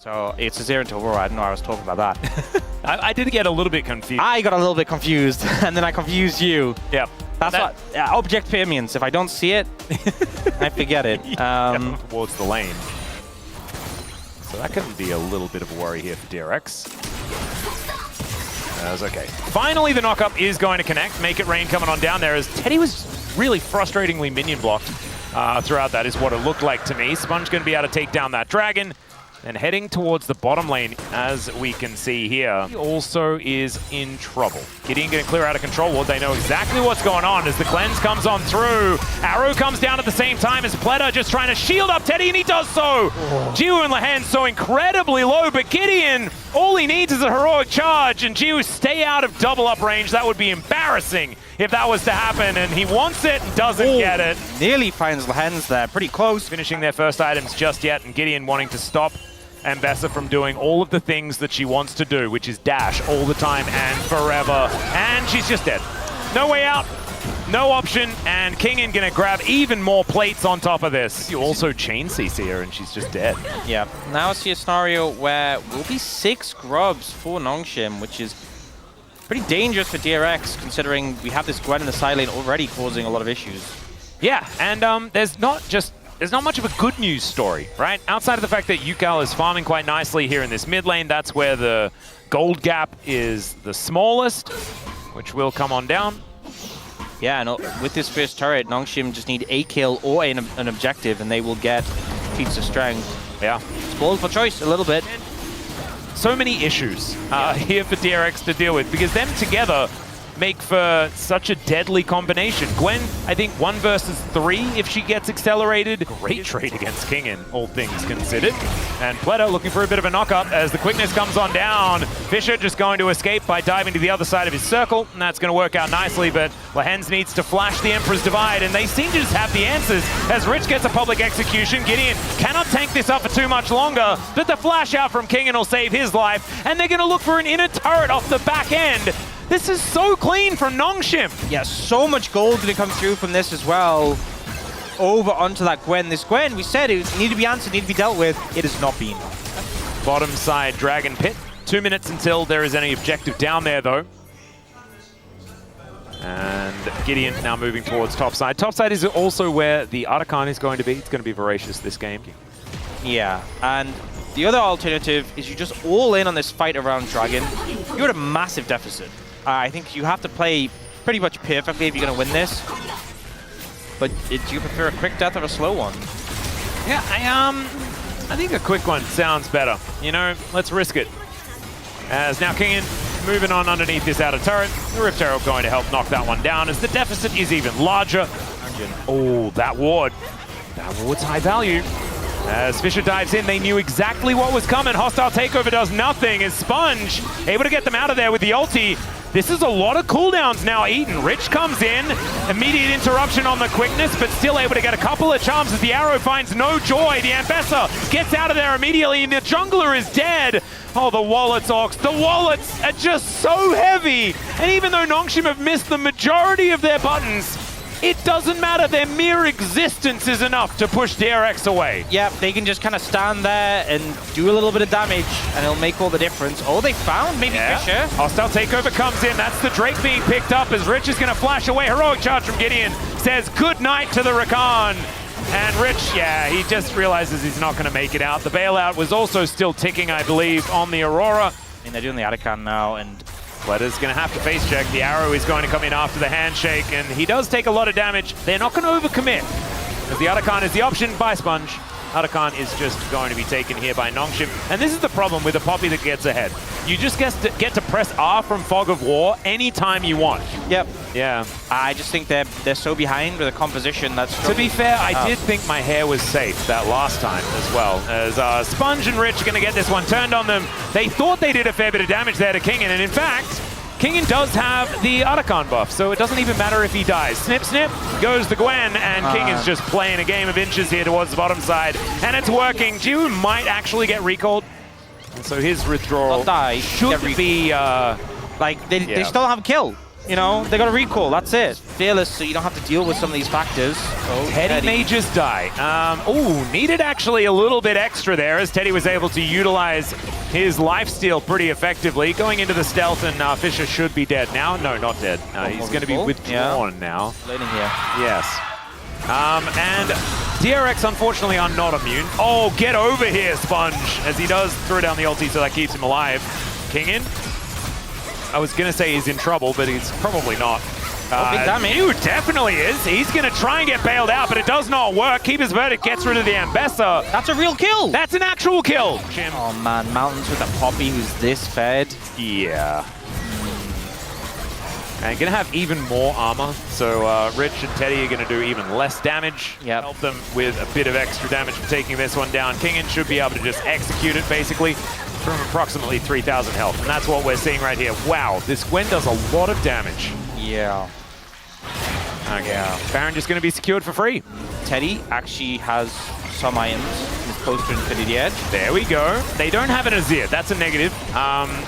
So it's a 0 into Aurora. I didn't know I was talking about that. I did get a little bit confused. I got a little bit confused, and then I confused you. Yep. That's what object pair means. If I don't see it, I forget it. Towards the lane. So that can be a little bit of a worry here for DRX. That was okay. Finally, the knock-up is going to connect. Make it rain coming on down there as Teddy was really frustratingly minion blocked throughout. That is what it looked like to me. Sponge going to be able to take down that dragon. And heading towards the bottom lane, as we can see here. He also is in trouble. Gideon going to clear out of control ward. They know exactly what's going on as the cleanse comes on through. Arrow comes down at the same time as Pleta just trying to shield up Teddy, and he does so. Jiwoo and Lehen so incredibly low, but Gideon, all he needs is a heroic charge, and Jiwoo stay out of double up range. That would be embarrassing if that was to happen, and he wants it and doesn't get it. Nearly finds Lehen's there, pretty close. Finishing their first items just yet, and Gideon wanting to stop Ambessa from doing all of the things that she wants to do, which is dash all the time and forever. And she's just dead. No way out, no option, and Kingin gonna grab even more plates on top of this. You also chain CC her and she's just dead. Yeah, now I see a scenario where we'll be 6 grubs for Nongshim, which is pretty dangerous for DRX, considering we have this Gwen in the side lane already causing a lot of issues. Yeah, and there's not much of a good news story, right? Outside of the fact that Yukal is farming quite nicely here in this mid lane, that's where the gold gap is the smallest, which will come on down. Yeah, and with this first turret, Nongshim just need a kill or an objective, and they will get feats of strength. Yeah. Spoiled for choice a little bit. So many issues here for DRX to deal with, because them together make for such a deadly combination. Gwen, I think 1 versus 3 if she gets accelerated. Great trade against Kingin, all things considered. And Pleta looking for a bit of a knock-up as the quickness comes on down. Fisher just going to escape by diving to the other side of his circle, and that's going to work out nicely, but Lehens needs to flash the Emperor's Divide, and they seem to just have the answers as Rich gets a public execution. Gideon cannot tank this up for too much longer, but the flash out from Kingin will save his life, and they're going to look for an inner turret off the back end. This is so clean from Nongshim. Yeah, so much gold going to come through from this as well. Over onto that Gwen. This Gwen, we said it needed to be answered, needed to be dealt with. It has not been. Bottom side Dragon Pit. 2 minutes until there is any objective down there, though. And Gideon now moving towards top side. Top side is also where the Arakan is going to be. It's going to be voracious this game. Yeah, and the other alternative is you just all in on this fight around Dragon. You're at a massive deficit. I think you have to play pretty much perfectly if you're going to win this. But do you prefer a quick death or a slow one? Yeah, I think a quick one sounds better. You know, let's risk it. As now Kingin moving on underneath this outer turret. The Rift Herald going to help knock that one down as the deficit is even larger. Oh, that ward. That ward's high value. As Fisher dives in, they knew exactly what was coming. Hostile takeover does nothing as Sponge able to get them out of there with the ulti. This is a lot of cooldowns now eaten. Rich comes in, immediate interruption on the quickness, but still able to get a couple of charms as the arrow finds no joy. The Ambessa gets out of there immediately, and the jungler is dead. Oh, the wallets, Ox. The wallets are just so heavy. And even though Nongshim have missed the majority of their buttons, it doesn't matter. Their mere existence is enough to push DRX away. Yeah, they can just kind of stand there and do a little bit of damage, and it'll make all the difference. Oh, they found maybe Fisher. Hostile takeover comes in. That's the Drake being picked up as Rich is going to flash away. Heroic charge from Gideon. Says good night to the Rakan. And Rich, yeah, he just realizes he's not going to make it out. The bailout was also still ticking, I believe, on the Aurora. I mean, they're doing the Arakan now, and Pleta's going to have to face check. The arrow is going to come in after the handshake, and he does take a lot of damage. They're not going to overcommit, because the Arakan is the option by Sponge. Arakan is just going to be taken here by Nongshim. And this is the problem with a Poppy that gets ahead. You just get to press R from Fog of War anytime you want. Yep. Yeah. I just think they're so behind with a composition that's... To be fair, I did think my hair was safe that last time as well. As Sponge and Rich are going to get this one turned on them. They thought they did a fair bit of damage there to Kingin, and in fact, Kingin does have the Arakan buff, so it doesn't even matter if he dies. Snip, snip, goes the Gwen, and Kingin's just playing a game of inches here towards the bottom side, and it's working. Jiwoo might actually get recalled, and so his withdrawal should be... like, they still have a kill. You know, they got a recall, that's it. Fearless, so you don't have to deal with some of these factors. Oh, Teddy may just die. Needed actually a little bit extra there as Teddy was able to utilize his lifesteal pretty effectively. Going into the stealth, and Fisher should be dead now. No, not dead. He's going to be withdrawn now. Learning here. Yes. And DRX, unfortunately, are not immune. Oh, get over here, Sponge, as he does throw down the ulti, so that keeps him alive. King in. I was going to say he's in trouble, but he's probably not. Big damage. He definitely is. He's going to try and get bailed out, but it does not work. Keeper's Verdict gets rid of the Ambessa. That's a real kill. That's an actual kill. Jim. Oh man, Mountains with a Poppy who's this fed. Yeah. And going to have even more armor, so Rich and Teddy are going to do even less damage. Yep. Help them with a bit of extra damage for taking this one down. Kingin should be able to just execute it, basically, from approximately 3,000 health. And that's what we're seeing right here. Wow, this Gwen does a lot of damage. Yeah. Okay. Yeah. Baron just going to be secured for free. Teddy actually has some items. He's close to Infinity Edge. There we go. They don't have an Azir. That's a negative.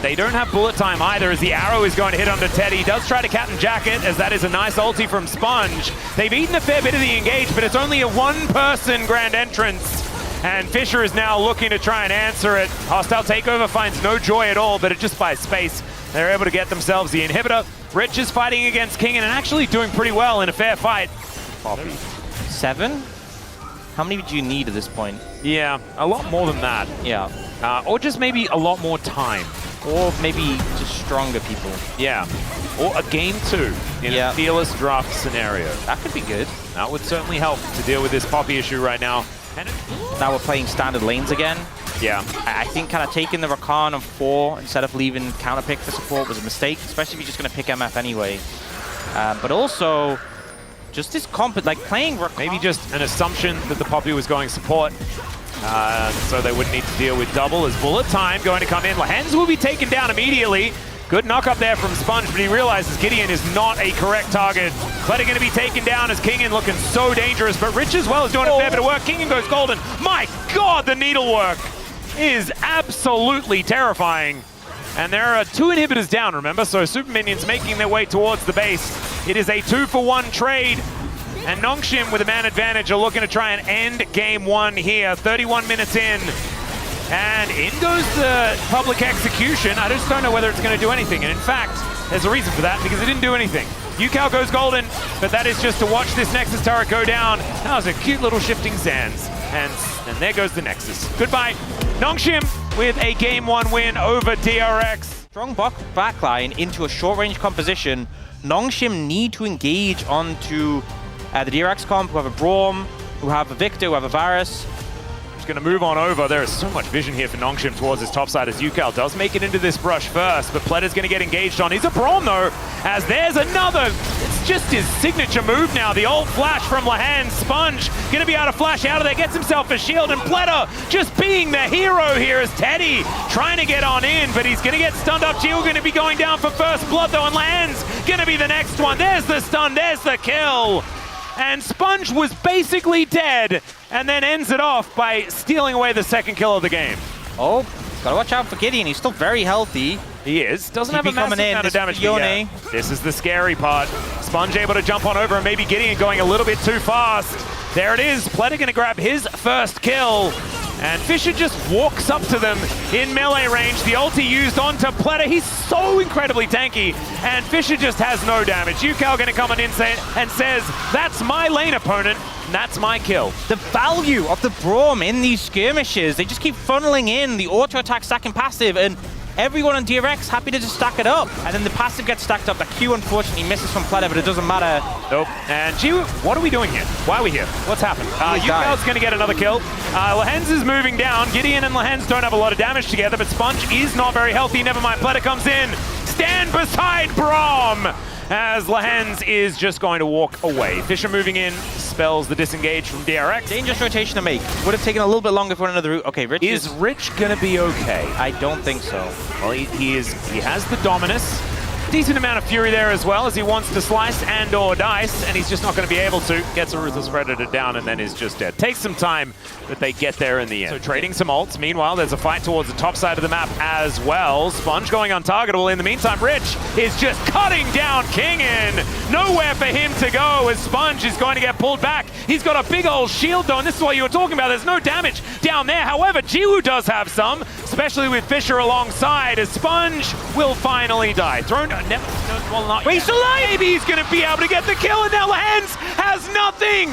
They don't have bullet time either, as the arrow is going to hit onto Teddy. He does try to Captain Jacket, as that is a nice ulti from Sponge. They've eaten a fair bit of the engage, but it's only a one-person grand entrance. And Fisher is now looking to try and answer it. Hostile Takeover finds no joy at all, but it just buys space. They're able to get themselves the inhibitor. Rich is fighting against Kingin and actually doing pretty well in a fair fight. Poppy. 7? How many do you need at this point? Yeah, a lot more than that. Yeah. Or just maybe a lot more time. Or maybe just stronger people. Yeah. Or a game 2 in a fearless draft scenario. That could be good. That would certainly help to deal with this Poppy issue right now. And now we're playing standard lanes again. Yeah. I think kind of taking the Rakan on 4 instead of leaving counter pick for support was a mistake, especially if you're just going to pick MF anyway. But also, just this comp, like playing Rakan. Maybe just an assumption that the Poppy was going support. So they wouldn't need to deal with double as bullet time going to come in. Lahens will be taken down immediately. Good knock up there from Sponge, but he realizes Gideon is not a correct target. Clutter going to be taken down as Kingin looking so dangerous, but Rich as well is doing a fair bit of work. Kingin goes golden. My God, the needlework is absolutely terrifying. And there are 2 inhibitors down, remember? So Super Minions making their way towards the base. It is a 2-for-1 trade. And Nongshim with a man advantage are looking to try and end game 1 here. 31 minutes in. And in goes the public execution. I just don't know whether it's going to do anything. And in fact, there's a reason for that, because it didn't do anything. UCal goes golden, but that is just to watch this Nexus turret go down. That was a cute little shifting sands. And there goes the Nexus. Goodbye. Nongshim with a game 1 win over DRX. Strong backline into a short-range composition. Nongshim need to engage onto the DRX comp, who have a Braum, who have a Victor, who have a Varus. Going to move on over. There is so much vision here for Nongshim towards his top side as UCal does make it into this brush first, but Pletter's going to get engaged on. He's a Braum though, as there's another. It's just his signature move now. The old flash from Lahens. Sponge going to be able to flash out of there, gets himself a shield, and Pletter just being the hero here as Teddy trying to get on in, but he's going to get stunned up. Gio going to be going down for first blood though, and Lahens going to be the next one. There's the stun, there's the kill. And Sponge was basically dead, and then ends it off by stealing away the second kill of the game. Oh, gotta watch out for Gideon. He's still very healthy. He is. Doesn't have a massive amount of damage. Yeah. This is the scary part. Sponge able to jump on over, and maybe Gideon going a little bit too fast. There it is. Pletter going to grab his first kill. And Fisher just walks up to them in melee range. The ulti used onto Pletter. He's so incredibly tanky. And Fisher just has no damage. UCal going to come on in and says, that's my lane opponent. And that's my kill. The value of the Braum in these skirmishes, they just keep funneling in the auto attack stacking passive, and everyone on DRX happy to just stack it up. And then the passive gets stacked up. The Q unfortunately misses from Pletter, but it doesn't matter. Nope. And Gio, what are we doing here? Why are we here? What's happened? UCal's going to get another kill. Lahens is moving down. Gideon and Lahens don't have a lot of damage together, but Sponge is not very healthy. Never mind. Pletter comes in. Stand beside Braum, as Lahens is just going to walk away. Fisher moving in, spells the disengage from DRX. Dangerous rotation to make. Would have taken a little bit longer for another route. Okay, Rich is Rich gonna be okay? I don't think so. Well, he has the Dominus. Decent amount of fury there as well, as he wants to slice and or dice, and he's just not going to be able to. Gets a Ruthless Predator down and then is just dead. Takes some time, but they get there in the end. So trading some ults. Meanwhile, there's a fight towards the top side of the map as well. Sponge going untargetable. In the meantime, Rich is just cutting down Kingin. Nowhere for him to go as Sponge is going to get pulled back. He's got a big old shield though, and this is what you were talking about. There's no damage down there. However, Jiwoo does have some, especially with Fisher alongside, as Sponge will finally die. Thrown, well, not Wait, he's alive! Maybe he's going to be able to get the kill, and now Lehens has nothing!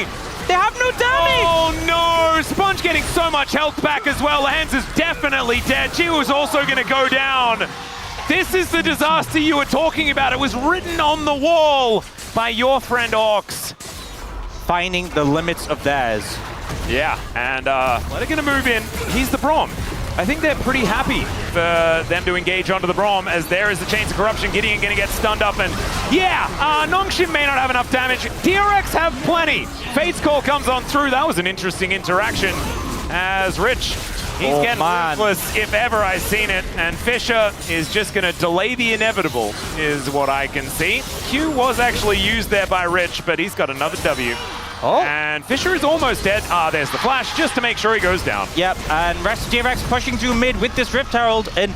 They have no damage! Oh no! Sponge getting so much health back as well. Lehens is definitely dead. Jiwoo's also going to go down. This is the disaster you were talking about. It was written on the wall by your friend Orcs. Finding the limits of theirs. Yeah, and they're going to move in. He's the Braum. I think they're pretty happy for them to engage onto the Braum, as there is the Chains of Corruption. Gideon going to get stunned up, and yeah, Nongshim may not have enough damage. DRX have plenty. Fate's Call comes on through. That was an interesting interaction, as Rich, he's getting ruthless if ever I've seen it, and Fisher is just going to delay the inevitable, is what I can see. Q was actually used there by Rich, but he's got another W. Oh. And Fisher is almost dead. There's the flash, just to make sure he goes down. Yep, and rest of DRX pushing through mid with this Rift Herald, and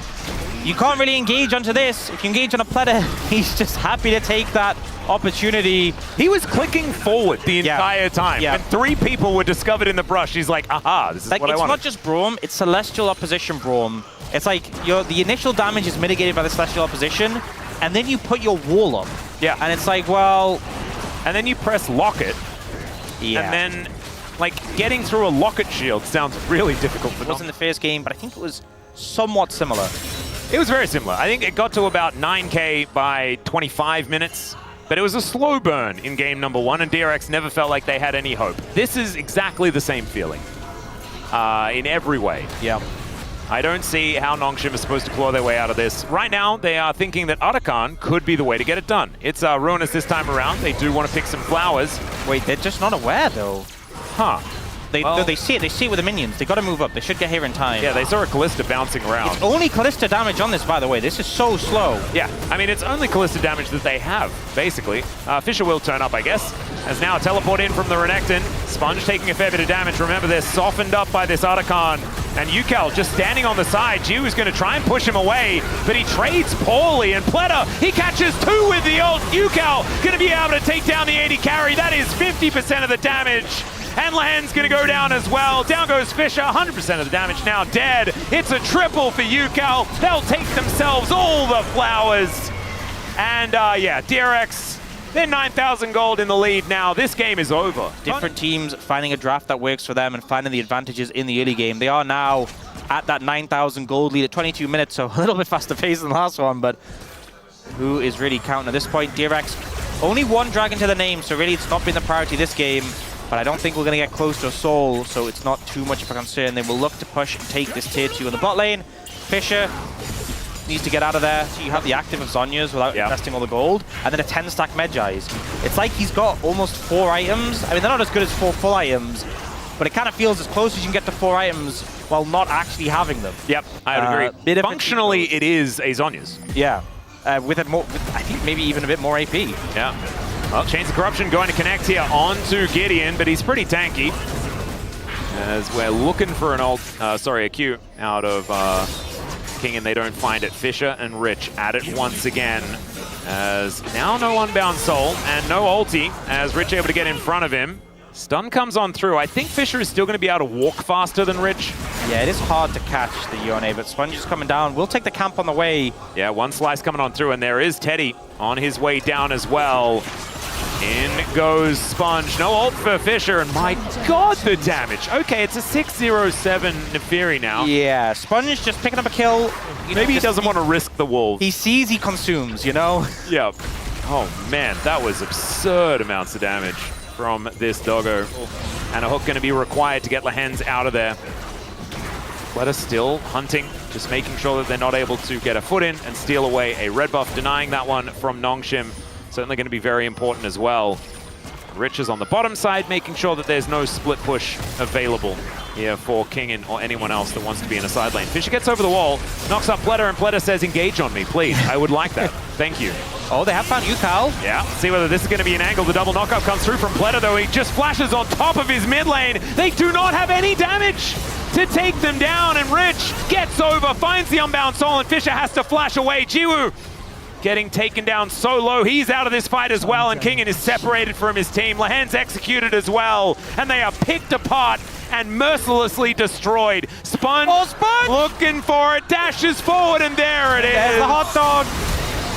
you can't really engage onto this. If you engage on a platter, he's just happy to take that opportunity. He was clicking forward the entire time. Yeah. And 3 people were discovered in the brush. He's like, aha, this is Like, what I it's want. not just Braum, it's Celestial Opposition Braum. It's like the initial damage is mitigated by the Celestial Opposition, and then you put your wall up. Yeah. And it's like, well... And then you press Locket. Yeah. And then, like, getting through a Locket shield sounds really difficult for It wasn't the first game, but I think it was somewhat similar. It was very similar. I think it got to about 9K by 25 minutes, but it was a slow burn in game number 1, and DRX never felt like they had any hope. This is exactly the same feeling in every way. Yeah. I don't see how Nongshim is supposed to claw their way out of this. Right now, they are thinking that Arakan could be the way to get it done. It's Ruinous this time around. They do want to pick some flowers. Wait, they're just not aware, though. Huh. They see it. They see it with the minions. They got to move up. They should get here in time. Yeah, they saw a Callista bouncing around. It's only Callista damage on this, by the way. This is so slow. Yeah, I mean, it's only Callista damage that they have, basically. Fisher will turn up, I guess. As now teleport in from the Renekton. Sponge taking a fair bit of damage. Remember, they're softened up by this Arakan. And Yukel just standing on the side. Jiwoo is going to try and push him away, but he trades poorly. And Pleta, he catches 2 with the ult. Yukel going to be able to take down the 80 carry. That is 50% of the damage. And Lehen's going to go down as well. Down goes Fisher, 100% of the damage now dead. It's a triple for Yukel. They'll take themselves all the flowers. And yeah, DRX, they're 9,000 gold in the lead now. This game is over. Different teams finding a draft that works for them and finding the advantages in the early game. They are now at that 9,000 gold lead at 22 minutes, so a little bit faster pace than the last one, but who is really counting at this point? DRX, only 1 dragon to the name, so really it's not been the priority this game. But I don't think we're going to get close to a soul, so it's not too much of a concern. They will look to push and take this tier 2 in the bot lane. Fisher needs to get out of there. So you have the active of Zhonya's without investing all the gold, and then a 10-stack Medjai's. It's like he's got almost 4 items. I mean, they're not as good as 4 full items, but it kind of feels as close as you can get to 4 items while not actually having them. Yep, I would agree. Functionally, it is a Zhonya's. Yeah, with I think maybe even a bit more AP. Yeah. Well, Chains of Corruption going to connect here onto Gideon, but he's pretty tanky. As we're looking for an a Q out of King, and they don't find it. Fisher and Rich at it once again. As now no Unbound Soul and no ulti, as Rich able to get in front of him. Stun comes on through. I think Fisher is still going to be able to walk faster than Rich. Yeah, it is hard to catch the Yone, but Sponge is coming down. We'll take the camp on the way. Yeah, 1 slice coming on through, and there is Teddy on his way down as well. In goes Sponge. No ult for Fisher, and my god, the damage. Okay, it's a 607 Neferi now. Yeah, Sponge just picking up a kill. Maybe he doesn't want to risk the wolves. He sees, he consumes, you know? Yep. Oh man, that was absurd amounts of damage from this doggo. And a hook going to be required to get Lehens out of there. Pleta still hunting, just making sure that they're not able to get a foot in and steal away a red buff, denying that one from Nongshim. Certainly going to be very important as well. Rich is on the bottom side, making sure that there's no split push available. here for Kingin or anyone else that wants to be in a side lane. Fisher gets over the wall, knocks up Pleta, and Pleta says, engage on me, please. I would like that. Thank you. Oh, they have found Yukal. Yeah, see whether this is going to be an angle. The double knockup comes through from Pleta, though. He just flashes on top of his mid lane. They do not have any damage to take them down, and Rich gets over, finds the unbound soul, and Fisher has to flash away. Jiwoo getting taken down so low. He's out of this fight as well, and Kingin is separated from his team. Lahan's executed as well, and they are picked apart and mercilessly destroyed. Sponge, looking for it, dashes forward, and there it is. There's the hot dog.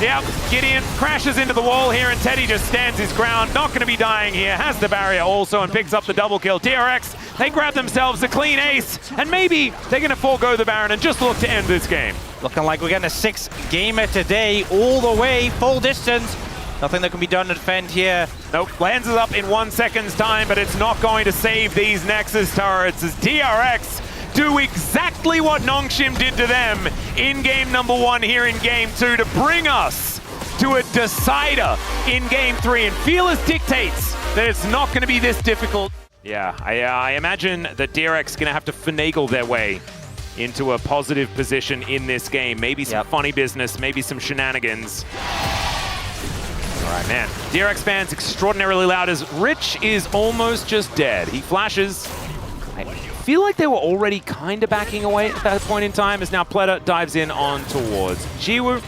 Yep, Gideon crashes into the wall here, and Teddy just stands his ground. Not going to be dying here. Has the barrier also and picks up the double kill. DRX, they grab themselves a clean ace, and maybe they're going to forego the Baron and just look to end this game. Looking like we're getting a 6-gamer today, all the way, full distance. Nothing that can be done to defend here. Nope, lands is up in 1 second's time, but it's not going to save these Nexus turrets as DRX do exactly what Nongshim did to them in game number 1 here in game 2 to bring us to a decider in game 3. And Fearless dictates that it's not going to be this difficult. Yeah, I imagine that DRX going to have to finagle their way into a positive position in this game. Maybe some funny business, maybe some shenanigans. All right, man. DRX fans extraordinarily loud as Rich is almost just dead. He flashes. I feel like they were already kind of backing away at that point in time, as now Pleta dives in on towards Jiwoo.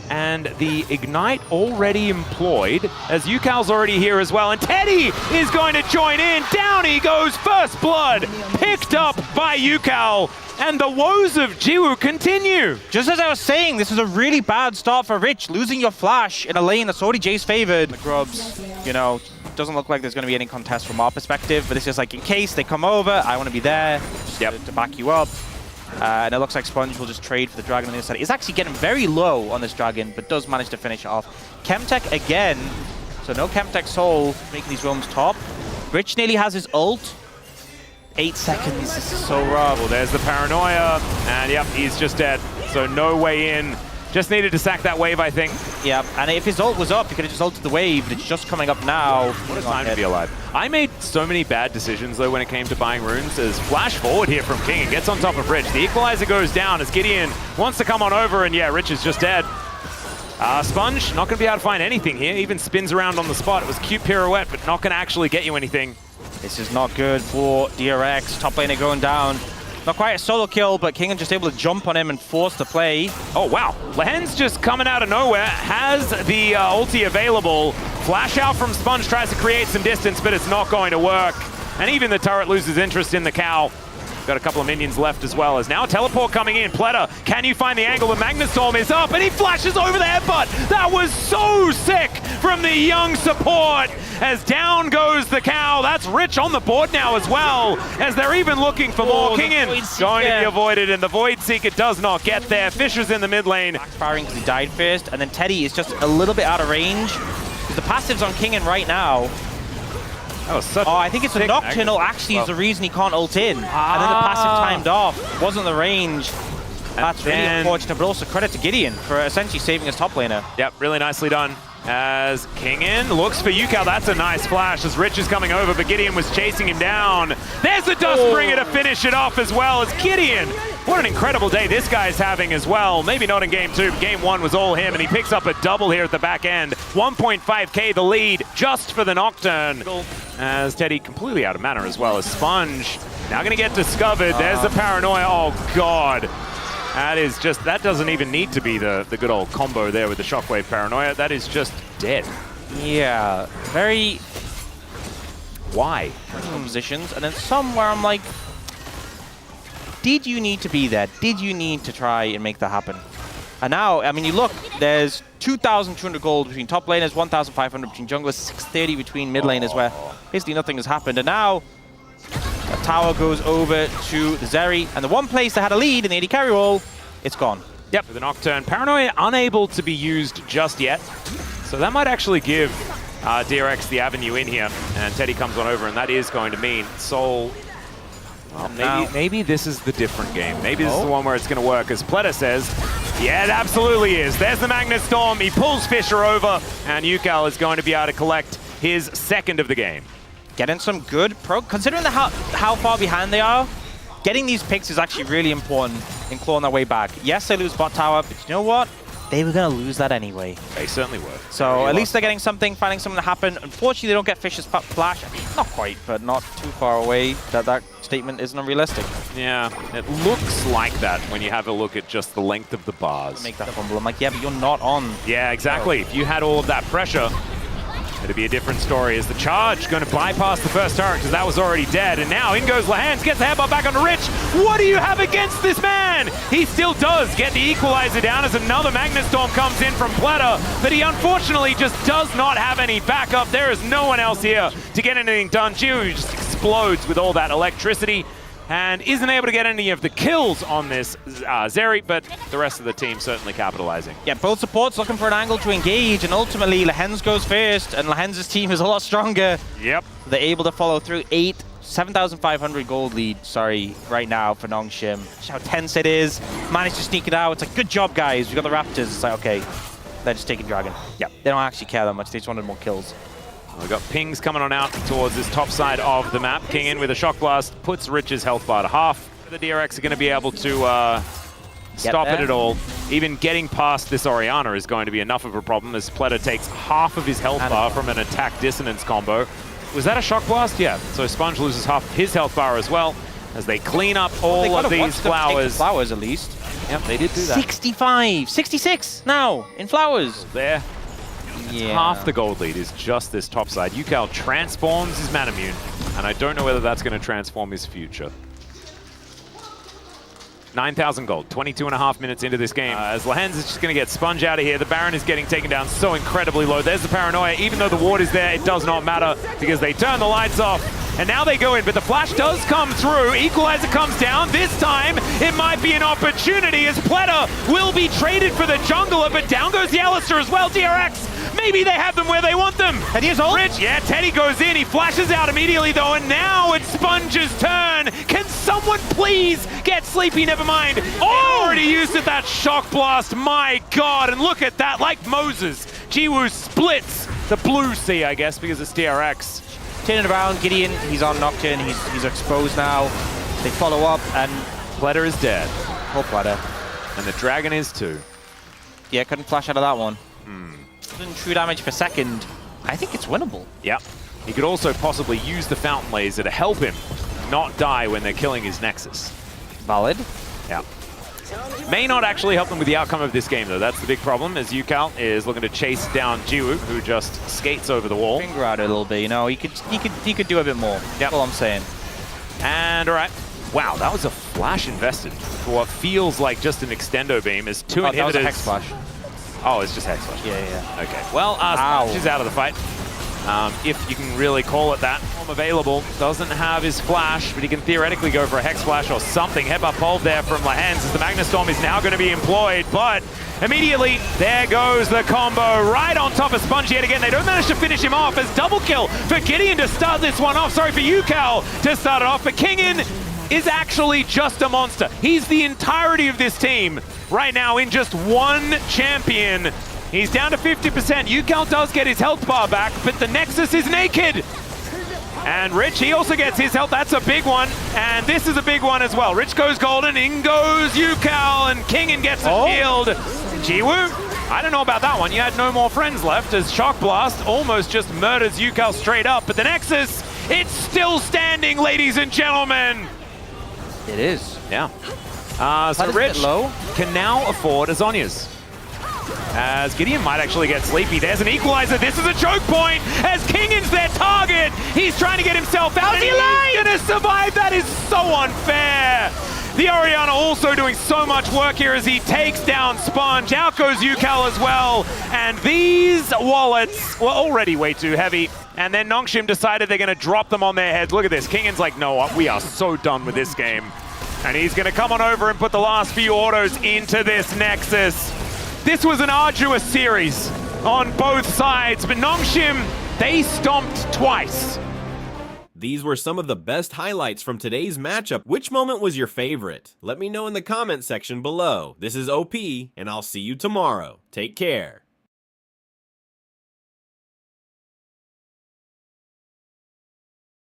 And the Ignite already employed, as Yukal's already here as well. And Teddy is going to join in. Down he goes, first blood, picked up by Yukal. And the woes of Jiwoo continue. Just as I was saying, this is a really bad start for Rich. Losing your flash in a lane that's already Jace favored. The Grubs, you know, doesn't look like there's going to be any contest from our perspective, but it's just like, in case they come over, I want to be there to back you up. And it looks like Sponge will just trade for the Dragon on the other side. He's actually getting very low on this Dragon, but does manage to finish it off. Chemtech again, so no Chemtech Soul making these roams top. Rich nearly has his ult. 8 seconds, this is so rough. Well, there's the paranoia, and yep, he's just dead. So no way in. Just needed to sack that wave, I think. Yep, and if his ult was up, he could have just ulted the wave, but it's just coming up now. What a time to be alive. I made so many bad decisions, though, when it came to buying runes, as flash forward here from King and gets on top of Rich. The equalizer goes down as Gideon wants to come on over, and yeah, Rich is just dead. Sponge, not going to be able to find anything here. Even spins around on the spot. It was a cute pirouette, but not going to actually get you anything. This is not good for DRX. Top laner going down. Not quite a solo kill, but Kingin just able to jump on him and force the play. Oh, wow. Lahen's just coming out of nowhere. Has the ulti available. Flash out from Sponge, tries to create some distance, but it's not going to work. And even the turret loses interest in the cow. Got a couple of minions left as well, as now a teleport coming in. Pleta, can you find the angle? The Magnustorm is up, and he flashes over the headbutt. That was so sick from the young support, as down goes the cow. That's Rich on the board now as well, as they're even looking for more. Kingin going to be avoided, and the Void Seeker does not get there. Fisher's in the mid lane. Firing because he died first, and then Teddy is just a little bit out of range. Because the passive's on Kingin right now. That was such I think it's a Nocturnal actually is the reason he can't ult in. And then the passive timed off. Wasn't the range. That's really unfortunate, but also credit to Gideon for essentially saving his top laner. Yep, really nicely done. As Kingin looks for Yukal. That's a nice flash as Rich is coming over, but Gideon was chasing him down. There's the Dustbringer to finish it off as well as Gideon. What an incredible day this guy's having as well. Maybe not in game 2, but game 1 was all him, and he picks up a double here at the back end. 1.5k the lead just for the Nocturne. As Teddy completely out of mana as well as Sponge. Now gonna get discovered. There's the paranoia. Oh God. That is just, that doesn't even need to be the good old combo there with the Shockwave Paranoia. That is just dead. Yeah, very... Why? Positions, and then somewhere I'm like, did you need to be there? Did you need to try and make that happen? And now, I mean, you look, there's 2,200 gold between top laners, 1,500 between junglers, 630 between mid laners, where basically nothing has happened. And now, a tower goes over to the Zeri, and the one place that had a lead in the AD carry role, it's gone. Yep, the Nocturne. Paranoia unable to be used just yet. So that might actually give DRX the avenue in here. And Teddy comes on over, and that is going to mean Soul... Well, maybe this is the different game. Maybe this is the one where it's going to work. As Pleta says, yeah, it absolutely is. There's the Magnustorm. He pulls Fisher over, and Yukal is going to be able to collect his second of the game. Getting some good pro... Considering how far behind they are, getting these picks is actually really important in clawing their way back. Yes, they lose bot tower, but you know what? They were going to lose that anyway. They certainly were. So at least they're getting something, finding something to happen. Unfortunately, they don't get Fish's flash. I mean, not quite, but not too far away. That statement isn't unrealistic. Yeah, it looks like that when you have a look at just the length of the bars. Make that fumble. I'm like, yeah, but you're not on. Yeah, exactly. If you had all of that pressure, it'd be a different story. Is the charge going to bypass the first turret because that was already dead? And now in goes Lahans, gets the headbutt back onto Rich. What do you have against this man? He still does get the equalizer down as another Magnet Storm comes in from Pleta, but he unfortunately just does not have any backup. There is no one else here to get anything done. Jiu just explodes with all that electricity and isn't able to get any of the kills on this Zeri, but the rest of the team certainly capitalizing. Yeah, both supports looking for an angle to engage, and ultimately Lahens goes first, and Lahens' team is a lot stronger. Yep. They're able to follow through 7,500 gold lead, right now for Nongshim. Just how tense it is. Managed to sneak it out. It's like, good job, guys. We got the Raptors. It's like, okay, they're just taking Dragon. Yep. They don't actually care that much. They just wanted more kills. We've got pings coming on out towards this top side of the map. King in with a shock blast, puts Rich's health bar to half. The DRX are going to be able to stop it at all. Even getting past this Orianna is going to be enough of a problem as Pleta takes half of his health bar from an attack dissonance combo. Was that a shock blast? Yeah. So Sponge loses half of his health bar as well as they clean up all of these flowers. Flowers at least. Yep, they did do that. 65, 66 now in flowers. There. Yeah. Half the gold lead is just this top side. Yukal transforms his Manamune, and I don't know whether that's going to transform his future. 9,000 gold, 22.5 minutes into this game. As Lahens is just going to get Sponge out of here. The Baron is getting taken down so incredibly low. There's the paranoia. Even though the ward is there, it does not matter because they turn the lights off. And now they go in, but the flash does come through. Equalizer comes down. This time, it might be an opportunity as Pleta will be traded for the jungler, but down goes the Alistair as well. DRX, maybe they have them where they want them. And here's ult. Rich, yeah, Teddy goes in. He flashes out immediately, though, and now it's Sponge's turn. Can someone please get Sleepy? Never mind. Oh! Already used it, that shock blast. My God, and look at that, like Moses. Jiwoo splits the blue sea, I guess, because it's DRX. Turning around, Gideon, he's on Nocturne, he's exposed now. They follow up, and Pleta is dead. Poor Pleta. And the Dragon is too. Yeah, couldn't flash out of that one. True damage per second. I think it's winnable. Yep. He could also possibly use the Fountain Laser to help him not die when they're killing his Nexus. Valid. Yeah. May not actually help them with the outcome of this game, though. That's the big problem, as Yukal is looking to chase down Jiwoo, who just skates over the wall. Finger out a little bit, you know. He could do a bit more. That's all I'm saying. And all right. Wow, that was a flash invested for what feels like just an extendo beam. As two inhibitors. That was a Hex Flash. Oh, it's just Hex Flash. Yeah. Okay. Well, Sponge is out of the fight. If you can really call it that. Available, doesn't have his flash, but he can theoretically go for a Hex Flash or something. Headbutt pulled there from Lahens as the Magnet Storm is now going to be employed, but immediately there goes the combo right on top of Sponge yet again. They don't manage to finish him off as double kill for Gideon to start this one off. Sorry for Yukal to start it off, but Kingin is actually just a monster. He's the entirety of this team right now in just one champion. He's down to 50%. Yukal does get his health bar back, but the Nexus is naked. And Rich, he also gets his health. That's a big one. And this is a big one as well. Rich goes golden, in goes Yukal, and Kingin gets a shield. Jiwoo, I don't know about that one. You had no more friends left as Shock Blast almost just murders Yukal straight up. But the Nexus, it's still standing, ladies and gentlemen. It is. Yeah. So Rich can now afford a Zhonya's. As Gideon might actually get sleepy. There's an equalizer. This is a choke point as Kingin's their target. He's trying to get himself out. He's gonna survive. That is so unfair. The Orianna also doing so much work here as he takes down Sponge. Out goes Yukal as well. And these wallets were already way too heavy. And then Nongshim decided they're gonna drop them on their heads. Look at this. Kingin's like, no, we are so done with this game. And he's gonna come on over and put the last few autos into this Nexus. This was an arduous series on both sides, but Nongshim, they stomped twice. These were some of the best highlights from today's matchup. Which moment was your favorite? Let me know in the comment section below. This is OP, and I'll see you tomorrow. Take care.